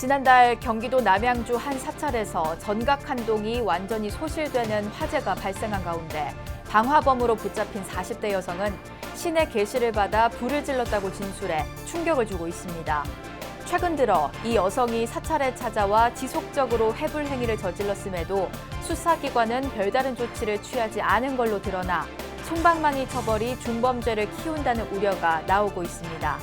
지난달 경기도 남양주 한 사찰에서 전각 한 동이 완전히 소실되는 화재가 발생한 가운데 방화범으로 붙잡힌 40대 여성은 신의 계시를 받아 불을 질렀다고 진술해 충격을 주고 있습니다. 최근 들어 이 여성이 사찰에 찾아와 지속적으로 해불 행위를 저질렀음에도 수사기관은 별다른 조치를 취하지 않은 걸로 드러나 솜방망이 처벌이 중범죄를 키운다는 우려가 나오고 있습니다.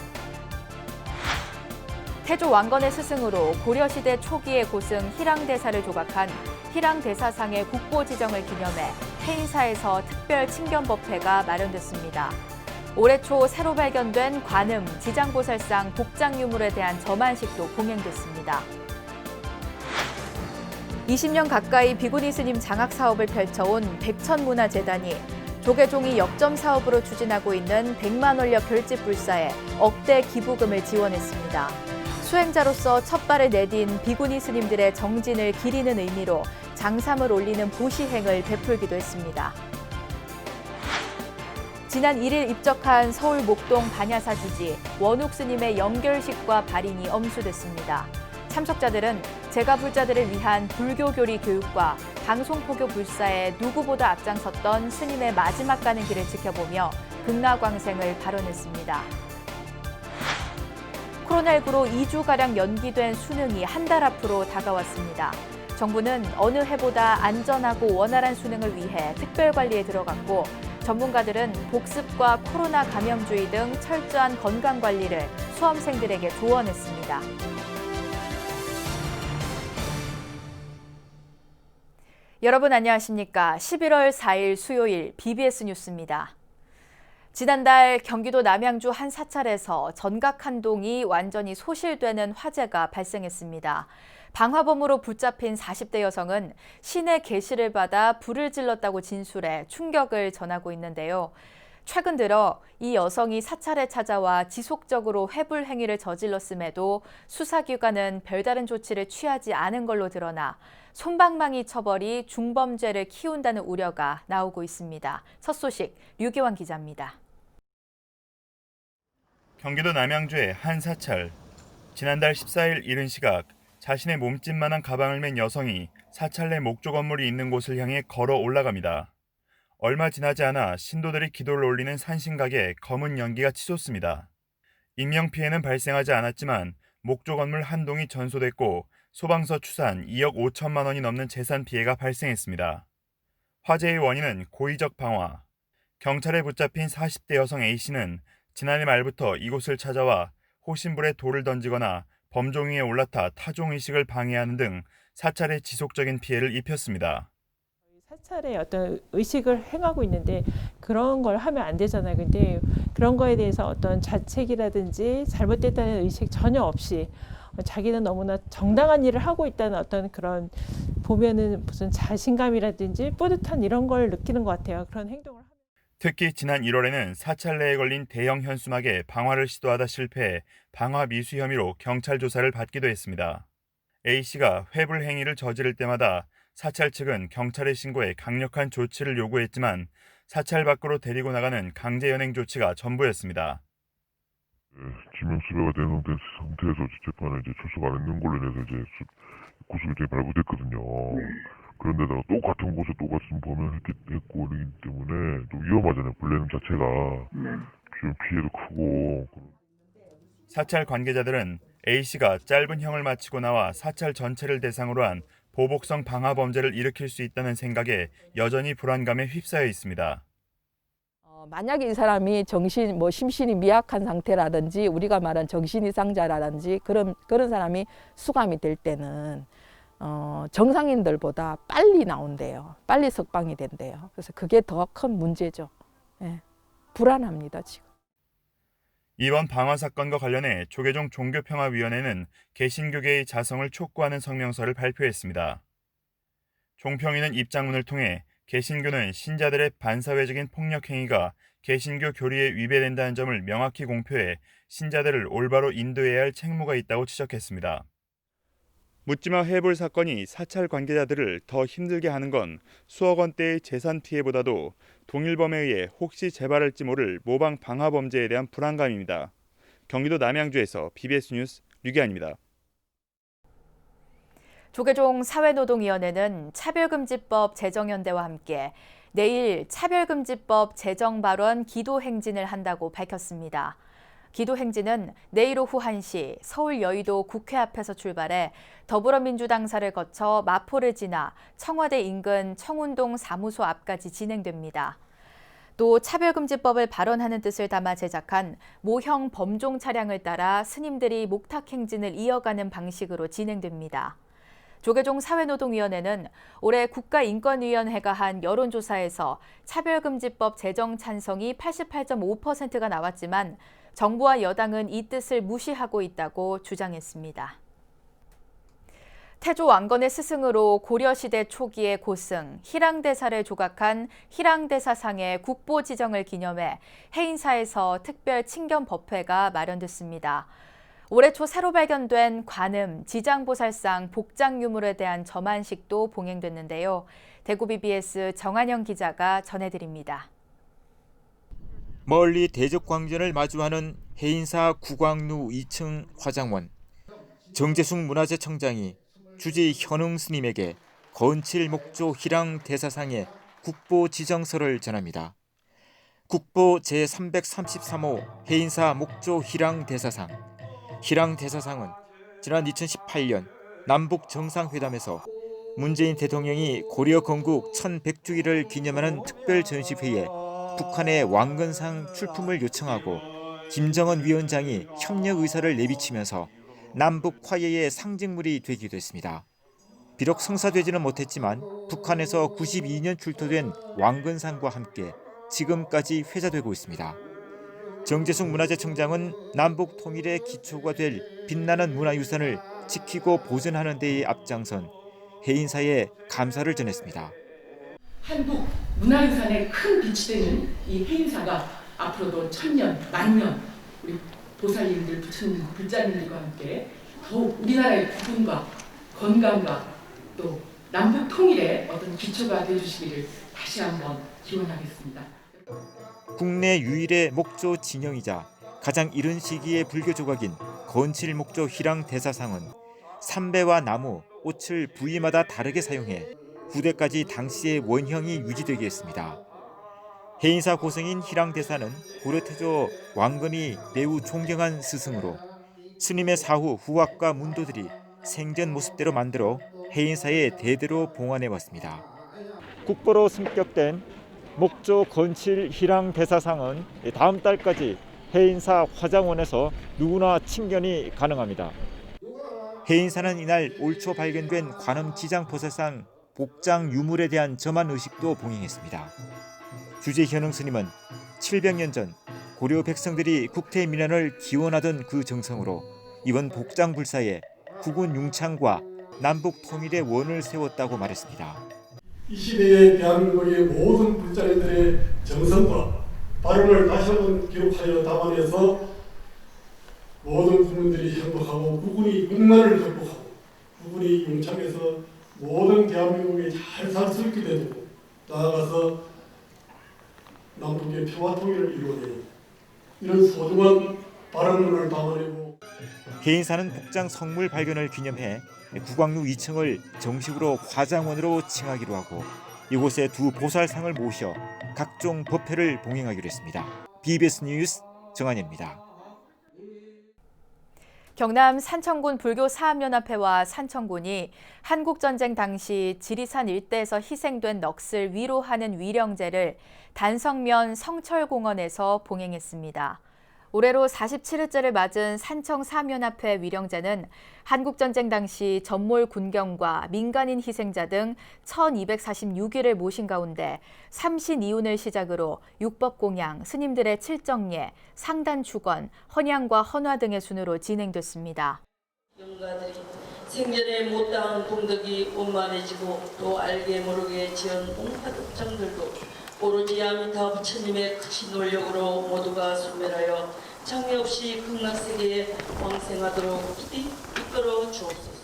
태조 왕건의 스승으로 고려시대 초기의 고승 희랑대사를 조각한 희랑대사상의 국보 지정을 기념해 해인사에서 특별 친견법회가 마련됐습니다. 올해 초 새로 발견된 관음, 지장보살상 복장 유물에 대한 점안식도 공연됐습니다. 20년 가까이 비구니 스님 장학 사업을 펼쳐온 백천문화재단이 조계종이 역점 사업으로 추진하고 있는 100만 원력 결집 불사에 억대 기부금을 지원했습니다. 수행자로서 첫 발을 내딘 비구니 스님들의 정진을 기리는 의미로 장삼을 올리는 보시행을 베풀기도 했습니다. 지난 1일 입적한 서울 목동 반야사 주지 원욱 스님의 영결식과 발인이 엄수됐습니다. 참석자들은 제가불자들을 위한 불교 교리 교육과 방송포교 불사에 누구보다 앞장섰던 스님의 마지막 가는 길을 지켜보며 극락광생을 발언했습니다. 코로나19로 2주가량 연기된 수능이 한 달 앞으로 다가왔습니다. 정부는 어느 해보다 안전하고 원활한 수능을 위해 특별관리에 들어갔고 전문가들은 복습과 코로나 감염주의 등 철저한 건강관리를 수험생들에게 조언했습니다. 여러분 안녕하십니까? 11월 4일 수요일 BBS 뉴스입니다. 지난달 경기도 남양주 한 사찰에서 전각 한 동이 완전히 소실되는 화재가 발생했습니다. 방화범으로 붙잡힌 40대 여성은 신의 계시를 받아 불을 질렀다고 진술해 충격을 전하고 있는데요. 최근 들어 이 여성이 사찰에 찾아와 지속적으로 해불 행위를 저질렀음에도 수사기관은 별다른 조치를 취하지 않은 걸로 드러나 솜방망이 처벌이 중범죄를 키운다는 우려가 나오고 있습니다. 첫 소식 류기환 기자입니다. 경기도 남양주의 한 사찰. 지난달 14일 이른 시각 자신의 몸집만한 가방을 맨 여성이 사찰 내 목조 건물이 있는 곳을 향해 걸어 올라갑니다. 얼마 지나지 않아 신도들이 기도를 올리는 산신각에 검은 연기가 치솟습니다. 인명피해는 발생하지 않았지만 목조 건물 한 동이 전소됐고 소방서 추산 2억 5천만 원이 넘는 재산 피해가 발생했습니다. 화재의 원인은 고의적 방화. 경찰에 붙잡힌 40대 여성 A씨는 지난해 말부터 이곳을 찾아와 호신불에 돌을 던지거나 범종위에 올라타 타종의식을 방해하는 등 사찰에 지속적인 피해를 입혔습니다. 사찰에 어떤 의식을 행하고 있는데 그런 걸 하면 안 되잖아요. 근데 그런 거에 대해서 어떤 자책이라든지 잘못됐다는 의식 전혀 없이 자기는 너무나 정당한 일을 하고 있다는 어떤 그런 보면은 무슨 자신감이라든지 뿌듯한 이런 걸 느끼는 것 같아요. 그런 행동을. 특히 지난 1월에는 사찰 내에 걸린 대형 현수막에 방화를 시도하다 실패해 방화 미수 혐의로 경찰 조사를 받기도 했습니다. A씨가 회불 행위를 저지를 때마다 사찰 측은 경찰에 신고해 강력한 조치를 요구했지만 사찰 밖으로 데리고 나가는 강제 연행 조치가 전부였습니다. 지명수배가 대동된 상태에서 재판에 출석 안 했는 걸로 인해서 구속이 발부됐거든요. 그런데다가 똑같은 곳에 똑같은 범행을 했고 그러기 때문에 또 위험하잖아요. 불내는 자체가. 좀 피해도 크고. 사찰 관계자들은 A씨가 짧은 형을 마치고 나와 사찰 전체를 대상으로 한 보복성 방화 범죄를 일으킬 수 있다는 생각에 여전히 불안감에 휩싸여 있습니다. 만약에 이 사람이 심신이 미약한 상태라든지 우리가 말한 정신 이상자라든지 그런 사람이 수감이 될 때는 정상인들보다 빨리 나온대요. 빨리 석방이 된대요. 그래서 그게 더 큰 문제죠. 예, 불안합니다, 지금. 이번 방화 사건과 관련해 조계종 종교평화위원회는 개신교계의 자성을 촉구하는 성명서를 발표했습니다. 종평위는 입장문을 통해 개신교는 신자들의 반사회적인 폭력 행위가 개신교 교리에 위배된다는 점을 명확히 공표해 신자들을 올바로 인도해야 할 책무가 있다고 지적했습니다. 묻지마 해불 사건이 사찰 관계자들을 더 힘들게 하는 건 수억 원대의 재산 피해보다도 동일범에 의해 혹시 재발할지 모를 모방 방화 범죄에 대한 불안감입니다. 경기도 남양주에서 BBS 뉴스 류기환입니다. 조계종 사회노동위원회는 차별금지법 제정연대와 함께 내일 차별금지법 제정 발언 기도행진을 한다고 밝혔습니다. 기도행진은 내일 오후 1시 서울 여의도 국회 앞에서 출발해 더불어민주당사를 거쳐 마포를 지나 청와대 인근 청운동 사무소 앞까지 진행됩니다. 또 차별금지법을 발언하는 뜻을 담아 제작한 모형 범종 차량을 따라 스님들이 목탁행진을 이어가는 방식으로 진행됩니다. 조계종 사회노동위원회는 올해 국가인권위원회가 한 여론조사에서 차별금지법 제정 찬성이 88.5%가 나왔지만 정부와 여당은 이 뜻을 무시하고 있다고 주장했습니다. 태조 왕건의 스승으로 고려시대 초기의 고승 희랑대사를 조각한 희랑대사상의 국보 지정을 기념해 해인사에서 특별 친견법회가 마련됐습니다. 올해 초 새로 발견된 관음, 지장보살상 복장 유물에 대한 점안식도 봉행됐는데요. 대구 BBS 정한영 기자가 전해드립니다. 멀리 대적광전을 마주하는 해인사 구광루 2층 화장원. 정재숙 문화재청장이 주지 현웅 스님에게 건칠 목조 희랑 대사상의 국보 지정서를 전합니다. 국보 제333호 해인사 목조 희랑 대사상. 희랑 대사상은 지난 2018년 남북 정상회담에서 문재인 대통령이 고려 건국 1100주기를 기념하는 특별 전시회에 북한의 왕건상 출품을 요청하고 김정은 위원장이 협력 의사를 내비치면서 남북 화해의 상징물이 되기도 했습니다. 비록 성사되지는 못했지만 북한에서 92년 출토된 왕건상과 함께 지금까지 회자되고 있습니다. 정재숙 문화재청장은 남북 통일의 기초가 될 빛나는 문화유산을 지키고 보존하는 데에 앞장선 해인사에 감사를 전했습니다. 한국 문화유산에 큰 빛이 되는 이 해인사가 앞으로도 천년, 만년 우리 보살님들, 부처님, 불자님들과 함께 더욱 우리나라의 부흥과 건강과 또 남북 통일의 어떤 기초가 되어주시기를 다시 한번 기원하겠습니다. 국내 유일의 목조 진영이자 가장 이른 시기의 불교 조각인 건칠 목조 희랑 대사상은 삼배와 나무, 꽃을 부위마다 다르게 사용해 후대까지 당시의 원형이 유지되게 했습니다. 해인사 고승인 희랑 대사는 고려태조 왕건이 매우 존경한 스승으로 스님의 사후 후학과 문도들이 생전 모습대로 만들어 해인사에 대대로 봉안해 왔습니다. 국보로 승격된 목조 건칠 희랑 대사상은 다음 달까지 해인사 화장원에서 누구나 친견이 가능합니다. 해인사는 이날 올 초 발견된 관음 지장보살상 복장 유물에 대한 점안 의식도 봉행했습니다. 주제 현웅 스님은 700년 전 고려 백성들이 국태 민안을 기원하던 그 정성으로 이번 복장 불사에 국군 융창과 남북 통일의 원을 세웠다고 말했습니다. 이 시대의 대한민국의 모든 불자들의 정성과 발언을 다시 한번 기록하여 담아내서 모든 국민들이 행복하고 국군이 국난을 극복하고 국군이 융창해서 모든 대한민국이 잘 살 수 있게 되고 나아가서 남북의 평화 통일을 이루어내는 이런 소중한 발언문을 담아내고 해인사는 복장 성물 발견을 기념해 구광루 2층을 정식으로 화장원으로 칭하기로 하고 이곳에 두 보살상을 모셔 각종 법회를 봉행하기로 했습니다. BBS 뉴스 정한입니다. 경남 산청군 불교사업연합회와 산청군이 한국전쟁 당시 지리산 일대에서 희생된 넋을 위로하는 위령제를 단성면 성철공원에서 봉행했습니다. 올해로 47회째를 맞은 산청사업연합회 위령제는 한국전쟁 당시 전몰 군경과 민간인 희생자 등 1246위를 모신 가운데 삼신이운을 시작으로 육법공양, 스님들의 칠정예, 상단축원, 헌양과 헌화 등의 순으로 진행됐습니다. 영가들이 생전에 못다한功德이 원만해지고 또 알게 모르게 지은 옹파독장들도 오로지 아미타 부처님의 크신 노력으로 모두가 소멸하여 장애 없이 극락세계에 왕생하도록 부디 이끌어 주옵소서.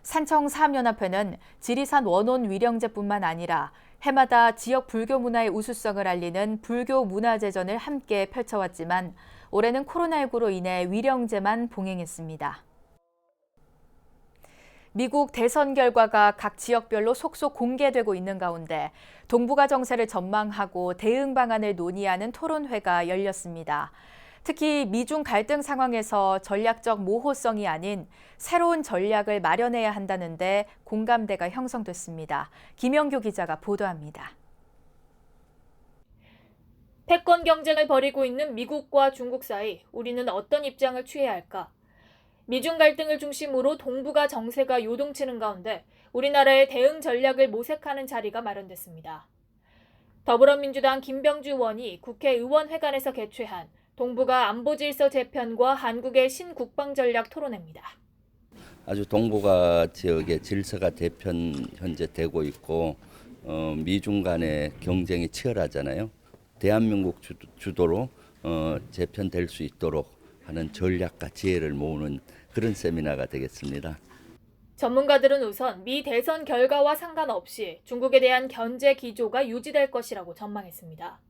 산청사업연합회는 지리산 원혼 위령제뿐만 아니라 해마다 지역 불교 문화의 우수성을 알리는 불교 문화제전을 함께 펼쳐왔지만 올해는 코로나19로 인해 위령제만 봉행했습니다. 미국 대선 결과가 각 지역별로 속속 공개되고 있는 가운데 동북아 정세를 전망하고 대응 방안을 논의하는 토론회가 열렸습니다. 특히 미중 갈등 상황에서 전략적 모호성이 아닌 새로운 전략을 마련해야 한다는데 공감대가 형성됐습니다. 김영규 기자가 보도합니다. 패권 경쟁을 벌이고 있는 미국과 중국 사이 우리는 어떤 입장을 취해야 할까? 미중 갈등을 중심으로 동북아 정세가 요동치는 가운데 우리나라의 대응 전략을 모색하는 자리가 마련됐습니다. 더불어민주당 김병주 의원이 국회의원회관에서 개최한 동북아 안보질서 재편과 한국의 신국방전략 토론회입니다. 아주 동북아 지역의 질서가 현재 되고 있고 미중 간의 경쟁이 치열하잖아요. 대한민국 주도로 재편될 수 있도록 하는 전략과 지혜를 모으는 그런 세미나가 되겠습니다. 전문가들은 우선 미 대선 결과와 상관없이 중국에 대한 견제 기조가 유지될 것이라고 전망했습니다.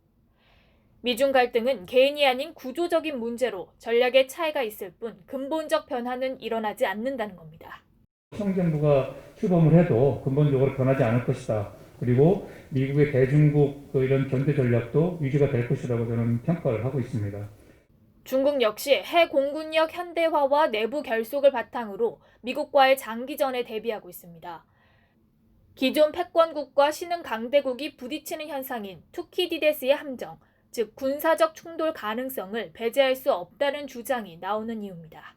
미중 갈등은 개인이 아닌 구조적인 문제로 전략의 차이가 있을 뿐 근본적 변화는 일어나지 않는다는 겁니다. 정부가 출범을 해도 근본적으로 변하지 않을 것이다. 그리고 미국의 대중국 이런 견제 전략도 유지가 될 것이라고 저는 평가를 하고 있습니다. 중국 역시 해 공군력 현대화와 내부 결속을 바탕으로 미국과의 장기전에 대비하고 있습니다. 기존 패권국과 신흥 강대국이 부딪히는 현상인 투키디데스의 함정, 즉 군사적 충돌 가능성을 배제할 수 없다는 주장이 나오는 이유입니다.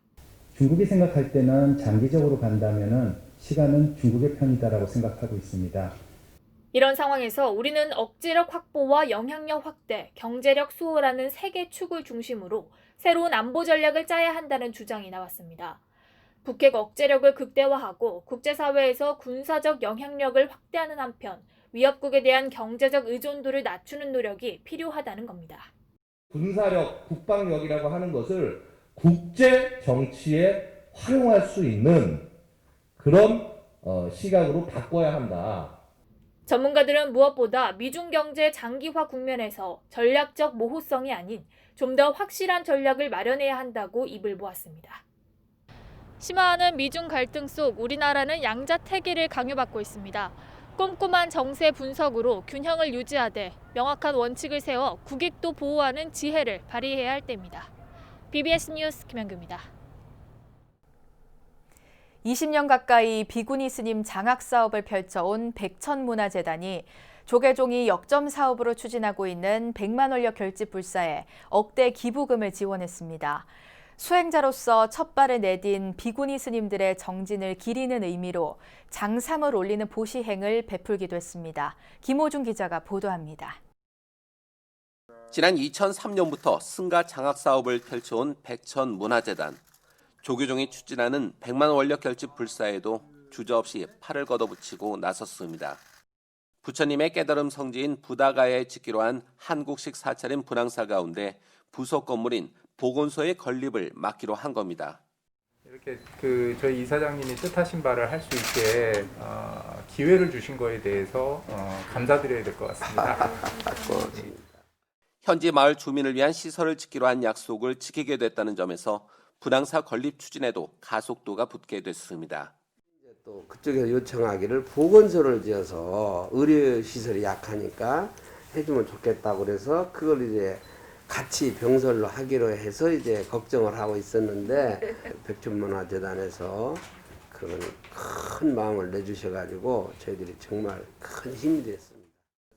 중국이 생각할 때는 장기적으로 간다면은 시간은 중국의 편이다라고 생각하고 있습니다. 이런 상황에서 우리는 억지력 확보와 영향력 확대, 경제력 수호라는 세 개 축을 중심으로 새로운 안보 전략을 짜야 한다는 주장이 나왔습니다. 북핵 억제력을 극대화하고 국제사회에서 군사적 영향력을 확대하는 한편 위협국에 대한 경제적 의존도를 낮추는 노력이 필요하다는 겁니다. 군사력, 국방력이라고 하는 것을 국제 정치에 활용할 수 있는 그런 시각으로 바꿔야 한다. 전문가들은 무엇보다 미중 경제 장기화 국면에서 전략적 모호성이 아닌 좀 더 확실한 전략을 마련해야 한다고 입을 모았습니다. 심화하는 미중 갈등 속 우리나라는 양자태기를 강요받고 있습니다. 꼼꼼한 정세 분석으로 균형을 유지하되 명확한 원칙을 세워 국익도 보호하는 지혜를 발휘해야 할 때입니다. BBS 뉴스 김현규입니다. 20년 가까이 비구니 스님 장학 사업을 펼쳐온 백천문화재단이 조계종이 역점 사업으로 추진하고 있는 100만 원력 결집 불사에 억대 기부금을 지원했습니다. 수행자로서 첫 발을 내딘 비구니 스님들의 정진을 기리는 의미로 장삼을 올리는 보시행을 베풀기도 했습니다. 김호중 기자가 보도합니다. 지난 2003년부터 승가 장학 사업을 펼쳐온 백천문화재단. 조계종이 추진하는 100만 원력 결집 불사에도 주저없이 팔을 걷어붙이고 나섰습니다. 부처님의 깨달음 성지인 부다가에 짓기로 한 한국식 사찰인 분황사 가운데 부속 건물인 보건소의 건립을 맡기로 한 겁니다. 이렇게 저희 이사장님이 뜻하신 바를 할 수 있게 기회를 주신 거에 대해서 감사드려야 될 것 같습니다. 현지 마을 주민을 위한 시설을 짓기로 한 약속을 지키게 됐다는 점에서 분황사 건립 추진에도 가속도가 붙게 됐습니다. 또 그쪽에서 요청하기를 보건소를 지어서 의료시설이 약하니까 해주면 좋겠다고 그래서 그걸 이제 같이 병설로 하기로 해서 이제 걱정을 하고 있었는데 백천문화재단에서 그런 큰 마음을 내주셔가지고 저희들이 정말 큰 힘이 됐습니다.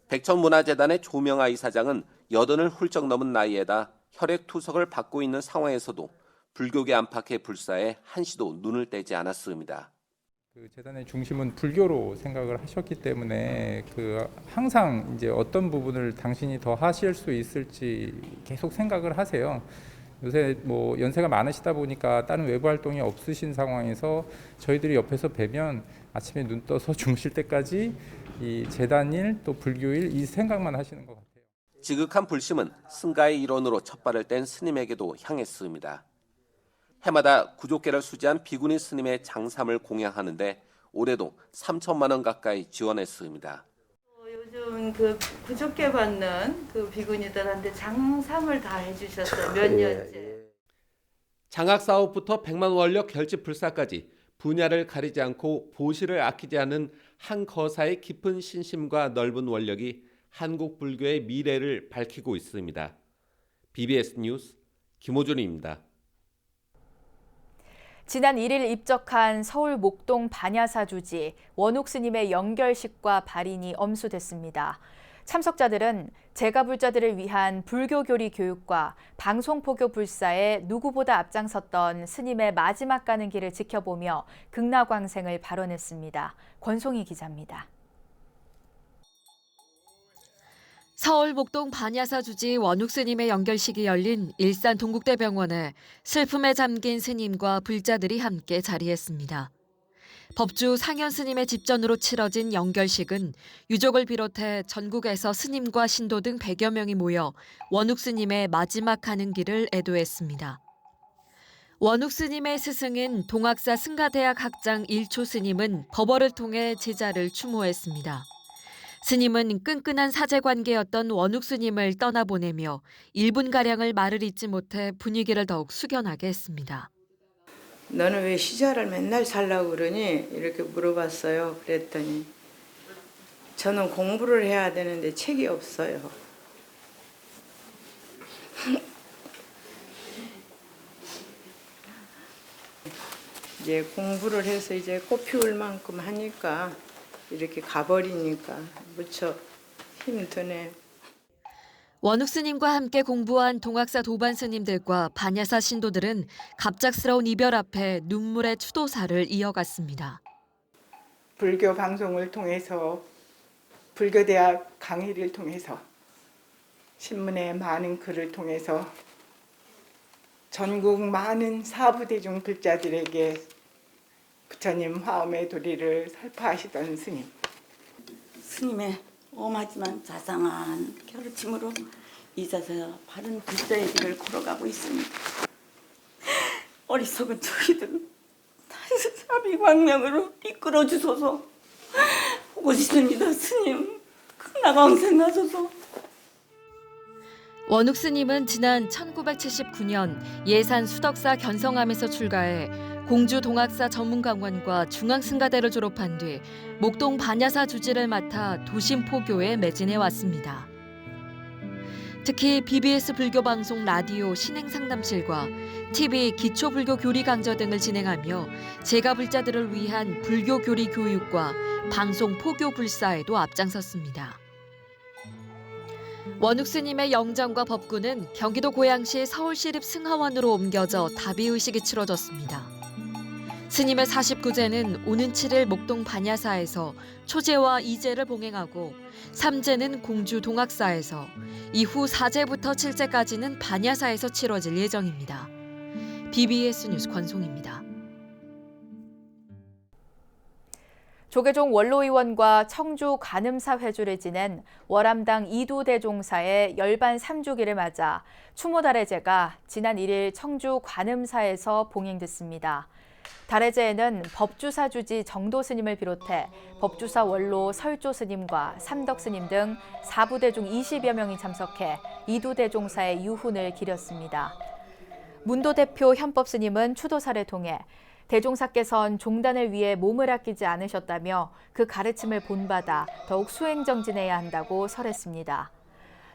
백천문화재단의 조명아 이사장은 80을 훌쩍 넘은 나이에다 혈액투석을 받고 있는 상황에서도 불교계 안팎의 불사에 한시도 눈을 떼지 않았습니다. 재단의 중심은 불교로 생각을 하셨기 때문에 항상 이제 어떤 부분을 당신이 더 하실 수 있을지 계속 생각을 하세요. 요새 연세가 많으시다 보니까 다른 외부 활동이 없으신 상황에서 저희들이 옆에서 뵈면 아침에 눈 떠서 주무실 때까지 이 재단일 또 불교일 이 생각만 하시는 것 같아요. 지극한 불심은 승가의 일원으로 첫 발을 뗀 스님에게도 향했습니다. 해마다 구족계를 수지한 비구니 스님의 장삼을 공양하는데 올해도 3천만 원 가까이 지원했습니다. 요즘 구족계 받는 비구니들한테 장삼을 다 해주셨어요. 몇 년째. 장학 사업부터 100만 원력 결집 불사까지 분야를 가리지 않고 보시를 아끼지 않은 한 거사의 깊은 신심과 넓은 원력이 한국 불교의 미래를 밝히고 있습니다. BBS 뉴스 김호준입니다. 지난 1일 입적한 서울 목동 반야사 주지 원욱 스님의 영결식과 발인이 엄수됐습니다. 참석자들은 제가불자들을 위한 불교 교리 교육과 방송포교 불사에 누구보다 앞장섰던 스님의 마지막 가는 길을 지켜보며 극락광생을 발언했습니다. 권송희 기자입니다. 서울 목동 반야사 주지 원욱 스님의 영결식이 열린 일산 동국대병원에 슬픔에 잠긴 스님과 불자들이 함께 자리했습니다. 법주 상현 스님의 집전으로 치러진 영결식은 유족을 비롯해 전국에서 스님과 신도 등 100여 명이 모여 원욱 스님의 마지막 가는 길을 애도했습니다. 원욱 스님의 스승인 동학사 승가대학 학장 일초 스님은 법어를 통해 제자를 추모했습니다. 스님은 끈끈한 사제관계였던 원욱 스님을 떠나보내며 1분가량을 말을 잇지 못해 분위기를 더욱 숙연하게 했습니다. 너는 왜 시자를 맨날 살라고 그러니? 이렇게 물어봤어요. 그랬더니 저는 공부를 해야 되는데 책이 없어요. 이제 공부를 해서 이제 꽃 피울 만큼 하니까 이렇게 가버리니까 무척 힘드네. 원욱 스님과 함께 공부한 동학사 도반 스님들과 반야사 신도들은 갑작스러운 이별 앞에 눈물의 추도사를 이어갔습니다. 불교 방송을 통해서 불교대학 강의를 통해서 신문에 많은 글을 통해서 전국 많은 사부대중 불자들에게 부처님 화엄의 도리를 설파하시던 스님. 스님의 엄하지만 자상한 가르침으로 이자서 바른 불자의 길을 걸어가고 있습니다. 어리석은 저희들은 사비광명으로 이끌어 주소서. 보고 싶습니다. 스님 극락광생 나소서. 원욱 스님은 지난 1979년 예산 수덕사 견성암에서 출가해 공주 동학사 전문강원과 중앙승가대를 졸업한 뒤 목동 반야사 주지를 맡아 도심 포교에 매진해 왔습니다. 특히 BBS 불교방송 라디오 신행상담실과 TV 기초불교 교리 강좌 등을 진행하며 제가불자들을 위한 불교 교리 교육과 방송 포교 불사에도 앞장섰습니다. 원욱 스님의 영정과 법구는 경기도 고양시 서울시립 승하원으로 옮겨져 다비의식이 치러졌습니다. 스님의 49제는 오는 7일 목동 반야사에서 초제와 2제를 봉행하고 3제는 공주 동학사에서 이후 4제부터 7제까지는 반야사에서 치러질 예정입니다. BBS 뉴스 권송입니다. 조계종 원로의원과 청주 관음사 회주를 지낸 월암당 이두대종사의 열반 3주기를 맞아 추모달해제가 지난 1일 청주 관음사에서 봉행됐습니다. 달해제에는 법주사 주지 정도 스님을 비롯해 법주사 원로 설조 스님과 삼덕 스님 등 사부대중 20여 명이 참석해 이두대종사의 유훈을 기렸습니다. 문도 대표 현법 스님은 추도사를 통해 대종사께선 종단을 위해 몸을 아끼지 않으셨다며 그 가르침을 본받아 더욱 수행정진해야 한다고 설했습니다.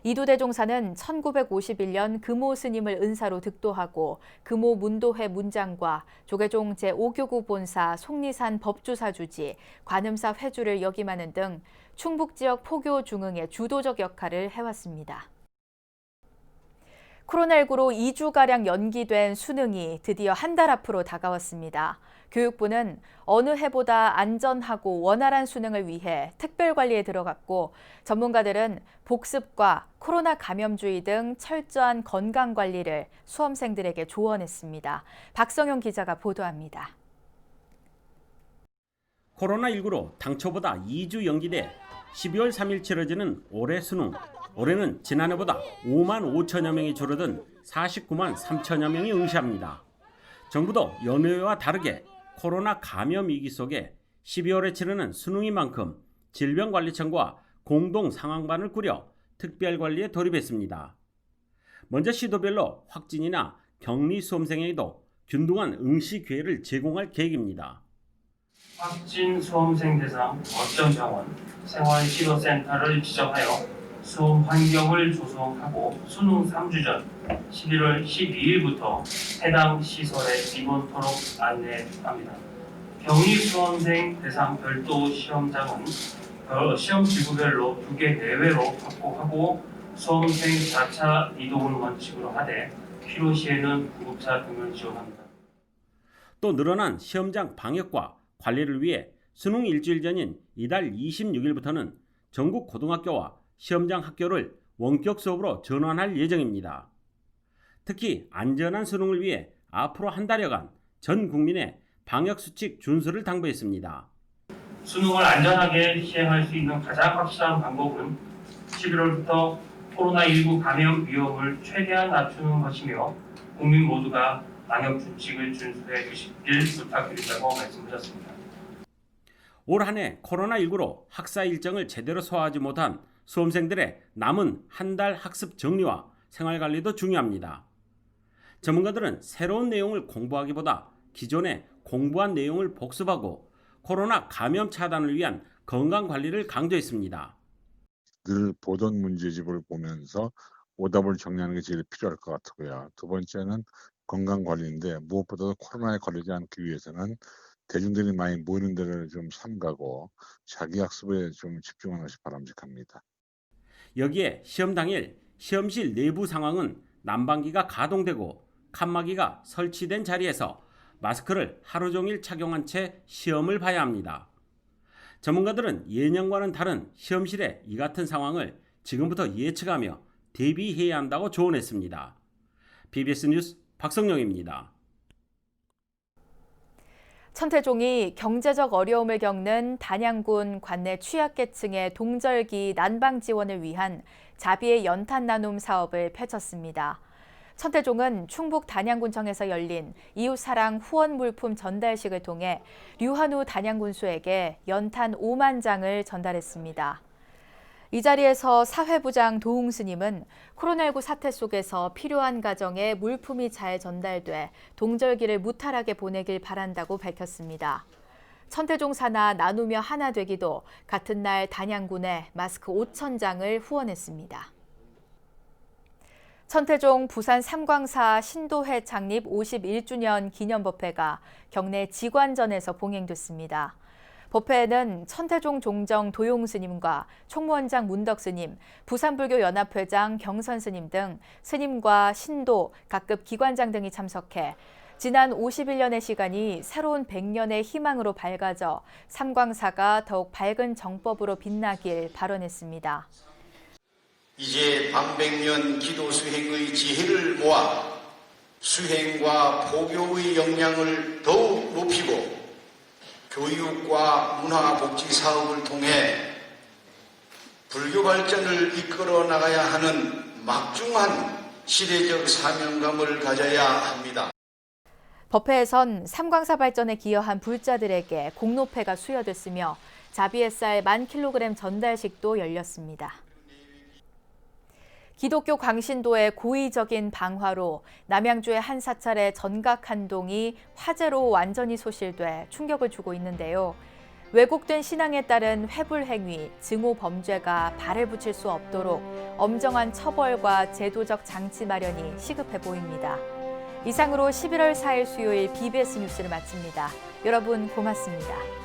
이두대종사는 1951년 금오 스님을 은사로 득도하고 금오 문도회 문장과 조계종 제5교구 본사 속리산 법주사 주지, 관음사 회주를 역임하는 등 충북 지역 포교 중흥의 주도적 역할을 해왔습니다. 코로나19로 2주가량 연기된 수능이 드디어 한 달 앞으로 다가왔습니다. 교육부는 어느 해보다 안전하고 원활한 수능을 위해 특별관리에 들어갔고 전문가들은 복습과 코로나 감염주의 등 철저한 건강관리를 수험생들에게 조언했습니다. 박성용 기자가 보도합니다. 코로나19로 당초보다 2주 연기돼 12월 3일 치러지는 올해 수능. 올해는 지난해보다 5만 5천여 명이 줄어든 49만 3천여 명이 응시합니다. 정부도 연휴와 다르게 코로나 감염 위기 속에 12월에 치르는 수능인 만큼 질병관리청과 공동 상황반을 꾸려 특별관리에 돌입했습니다. 먼저 시도별로 확진이나 격리 수험생에게도 균등한 응시 기회를 제공할 계획입니다. 확진 수험생 대상 거점 병원, 생활치료센터를 지정하여 수험 환경을 조성하고 수능 3주 전 11월 12일부터 해당 시설에 입원토록 안내합니다. 격리 수험생 대상 별도 시험장은 시험 지구별로 2개 내외로 확보하고 수험생 자차 이동을 원칙으로 하되 필요시에는 구급차 등을 지원합니다. 또 늘어난 시험장 방역과 관리를 위해 수능 일주일 전인 이달 26일부터는 전국 고등학교와 시험장 학교를 원격 수업으로 전환할 예정입니다. 특히 안전한 수능을 위해 앞으로 한 달여간 전 국민의 방역수칙 준수를 당부했습니다. 수능을 안전하게 시행할 수 있는 가장 확실한 방법은 11월부터 코로나19 감염 위험을 최대한 낮추는 것이며 국민 모두가 방역수칙을 준수해 주시길 부탁드린다고 말씀하셨습니다. 올 한 해 코로나19로 학사 일정을 제대로 소화하지 못한 수험생들의 남은 한 달 학습 정리와 생활관리도 중요합니다. 전문가들은 새로운 내용을 공부하기보다 기존에 공부한 내용을 복습하고 코로나 감염 차단을 위한 건강관리를 강조했습니다. 늘 보던 문제집을 보면서 오답을 정리하는 게 제일 필요할 것 같고요. 두 번째는 건강관리인데 무엇보다도 코로나에 걸리지 않기 위해서는 대중들이 많이 모이는 데를 좀 삼가고 자기 학습에 좀 집중하는 것이 바람직합니다. 여기에 시험 당일 시험실 내부 상황은 난방기가 가동되고 칸막이가 설치된 자리에서 마스크를 하루 종일 착용한 채 시험을 봐야 합니다. 전문가들은 예년과는 다른 시험실의 이 같은 상황을 지금부터 예측하며 대비해야 한다고 조언했습니다. BBS 뉴스 박성영입니다. 천태종이 경제적 어려움을 겪는 단양군 관내 취약계층의 동절기 난방 지원을 위한 자비의 연탄 나눔 사업을 펼쳤습니다. 천태종은 충북 단양군청에서 열린 이웃사랑 후원 물품 전달식을 통해 류한우 단양군수에게 연탄 5만 장을 전달했습니다. 이 자리에서 사회부장 도웅 스님은 코로나19 사태 속에서 필요한 가정에 물품이 잘 전달돼 동절기를 무탈하게 보내길 바란다고 밝혔습니다. 천태종 사나 나누며 하나 되기도 같은 날 단양군에 마스크 5,000장을 후원했습니다. 천태종 부산 삼광사 신도회 창립 51주년 기념법회가 경내 지관전에서 봉행됐습니다. 법회에는 천태종 종정 도용 스님과 총무원장 문덕 스님, 부산불교연합회장 경선 스님 등 스님과 신도, 각급 기관장 등이 참석해 지난 51년의 시간이 새로운 100년의 희망으로 밝아져 삼광사가 더욱 밝은 정법으로 빛나길 발언했습니다. 이제 반백년 기도 수행의 지혜를 모아 수행과 포교의 역량을 더욱 높이고 교육과 문화복지 사업을 통해 불교 발전을 이끌어 나가야 하는 막중한 시대적 사명감을 가져야 합니다. 법회에선 삼광사 발전에 기여한 불자들에게 공로패가 수여됐으며 자비의 쌀 10,000kg 전달식도 열렸습니다. 기독교 광신도의 고의적인 방화로 남양주의 한 사찰의 전각 한동이 화재로 완전히 소실돼 충격을 주고 있는데요. 왜곡된 신앙에 따른 회불 행위, 증오 범죄가 발을 붙일 수 없도록 엄정한 처벌과 제도적 장치 마련이 시급해 보입니다. 이상으로 11월 4일 수요일 BBS 뉴스를 마칩니다. 여러분 고맙습니다.